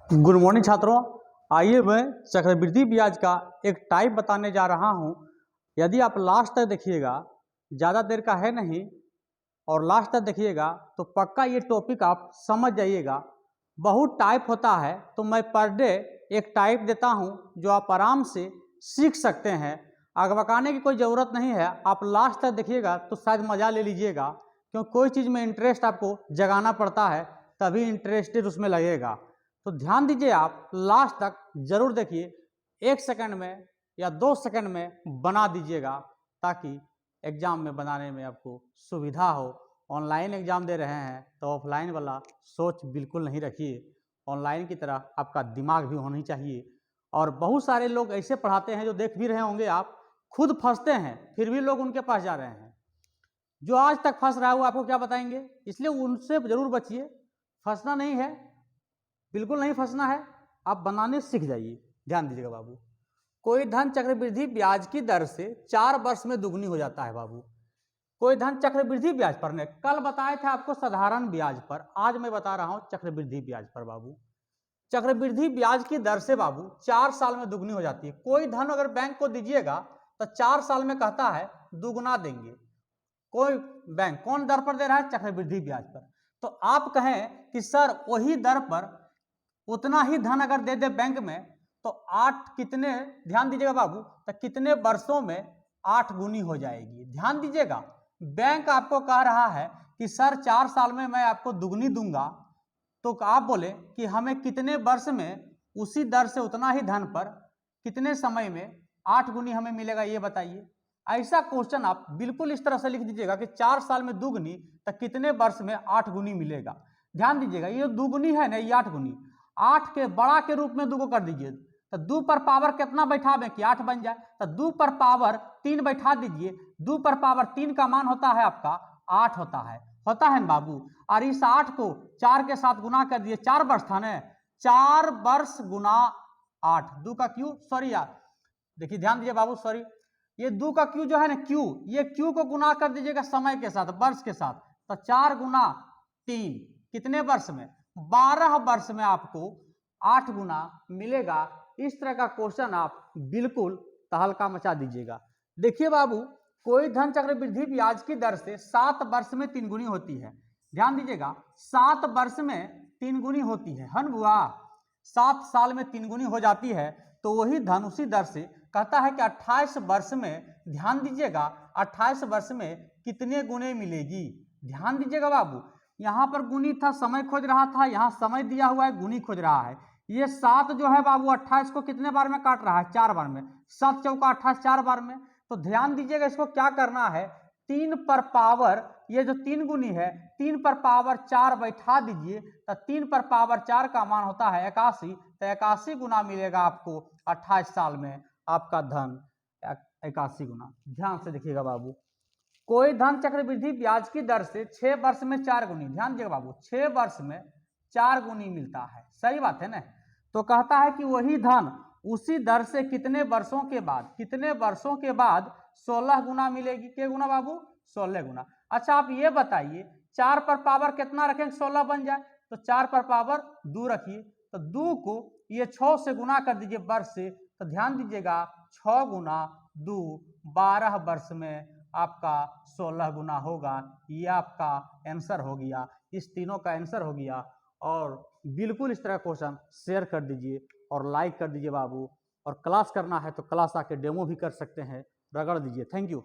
Good morning छात्रों। आइए मैं चक्रवृद्धि ब्याज का एक टाइप बताने जा रहा हूं। यदि आप लास्ट तक देखिएगा, ज़्यादा देर का है नहीं, और लास्ट तक देखिएगा तो पक्का ये टॉपिक आप समझ जाइएगा। बहुत टाइप होता है तो मैं पर डे एक टाइप देता हूं जो आप आराम से सीख सकते हैं। अगबकाने की कोई ज़रूरत नहीं है, आप लास्ट तक देखिएगा तो शायद मज़ा ले लीजिएगा, क्योंकि कोई चीज़ में इंटरेस्ट आपको जगाना पड़ता है, तभी इंटरेस्टेड उसमें लगेगा। तो ध्यान दीजिए, आप लास्ट तक जरूर देखिए। 1 सेकंड में या 2 सेकंड में बना दीजिएगा, ताकि एग्जाम में बनाने में आपको सुविधा हो। ऑनलाइन एग्जाम दे रहे हैं तो ऑफलाइन वाला सोच बिल्कुल नहीं रखिए। ऑनलाइन की तरह आपका दिमाग भी होनी चाहिए। और बहुत सारे लोग ऐसे पढ़ाते हैं, जो देख भी रहे होंगे आप, खुद फंसते हैं फिर भी लोग उनके पास जा रहे हैं। जो आज तक फंस रहा है वो आपको क्या बताएंगे, इसलिए उनसे जरूर बचिए। फंसना नहीं है, बिल्कुल नहीं फंसना है, आप बनाने सीख जाइए। ध्यान दीजिएगा बाबू। कोई धन चक्रवृद्धि ब्याज की दर से 4 वर्ष में दुगनी हो जाता है बाबू। कोई धन चक्रवृद्धि ब्याज पर ने कल बताए थे आपको साधारण ब्याज पर, आज मैं बता रहा हूं चक्रवृद्धि ब्याज पर बाबू। चक्रवृद्धि ब्याज की दर से बाबू 4 साल में दुगनी हो जाती है। कोई धन अगर बैंक को दीजिएगा तो 4 साल में कहता है दुगना देंगे। कोई बैंक कौन दर पर दे रहा है? चक्रवृद्धि ब्याज पर। तो आप कहें कि सर वही दर पर उतना ही धन अगर दे दे बैंक में तो 8 कितने, ध्यान दीजिएगा बाबू, तो कितने वर्षों में 8 गुनी हो जाएगी। ध्यान दीजिएगा, बैंक आपको कह रहा है कि सर 4 साल में मैं आपको दुगनी दूंगा, तो आप बोले कि हमें कितने वर्ष में उसी दर से उतना ही धन पर कितने समय में 8 गुनी हमें मिलेगा, ये बताइए। ऐसा क्वेश्चन आप बिल्कुल इस तरह से लिख दीजिएगा कि 4 साल में दुगनी तो कितने वर्ष में 8 गुनी मिलेगा। ध्यान दीजिएगा, ये दुगुनी है ना, ये 8 गुनी, 8 के बड़ा के रूप में 2 को कर दीजिए तो 2 पर पावर कितना बैठा दें कि 8 बन जाए, तो 2 पर पावर 3 बैठा दीजिए। 2 पर पावर 3 का मान होता है आपका 8 होता है ना बाबू। और इस 8 को 4 के साथ गुना कर दिए, 4 वर्ष था ना, 4 वर्ष गुना 8, 2 का क्यू, सॉरी यार, देखिए ध्यान दीजिए बाबू, सॉरी, ये 2 का क्यू जो है ना, क्यू, ये क्यू को गुना कर दीजिएगा समय के साथ, वर्ष के साथ, तो 4 गुना 3 कितने वर्ष में? 12 वर्ष में आपको 8 गुना मिलेगा। इस तरह का क्वेश्चन आप बिल्कुल तहलका मचा दीजिएगा। देखिए बाबू, कोई धन चक्रवृद्धि ब्याज की दर से 7 वर्ष में 3 गुनी होती है। ध्यान दीजिएगा, 7 वर्ष में 3 गुनी होती है हन बुआ, 7 साल में 3 गुनी हो जाती है। तो वही धन उसी दर से कहता है कि 28 वर्ष में, ध्यान दीजिएगा, 28 वर्ष में कितने गुने मिलेगी। ध्यान दीजिएगा बाबू, यहां पर गुनी था, समय खोज रहा था, यहां समय दिया हुआ है, गुनी खोज रहा है। ये 7 जो है बाबू 28 को कितने बार में काट रहा है? 4 बार में। 7 चौका 28, 4 बार में। तो ध्यान दीजिएगा, इसको क्या करना है, 3 पर पावर, ये जो 3 गुनी है, 3 पर पावर 4 बैठा दीजिए, तो 3 पर पावर 4 का मान होता है 81, तो 81 गुना मिलेगा आपको 28 साल में आपका धन, 81 गुना। ध्यान से देखिएगा बाबू, कोई धन चक्रवृद्धि ब्याज की दर से 6 वर्ष में 4 गुनी, ध्यान दीजिएगा बाबू, 6 वर्ष में 4 गुनी मिलता है, सही बात है ना। तो कहता है कि वही धन उसी दर से कितने वर्षों के बाद, कितने वर्षों के बाद 16 गुना मिलेगी। क्या गुना बाबू? 16 गुना। अच्छा आप ये बताइए, 4 पर पावर कितना रखें 16 बन जाए? तो 4 पर पावर 2 रखिए, तो 2 को ये 6 से गुना कर दीजिए वर्ष से, तो ध्यान दीजिएगा 6 गुना 2, 12 वर्ष में आपका 16 गुना होगा। ये आपका आंसर हो गया, इस तीनों का आंसर हो गया। और बिल्कुल इस तरह क्वेश्चन शेयर कर दीजिए और लाइक कर दीजिए बाबू। और क्लास करना है तो क्लास आके डेमो भी कर सकते हैं, रगड़ दीजिए। Thank you.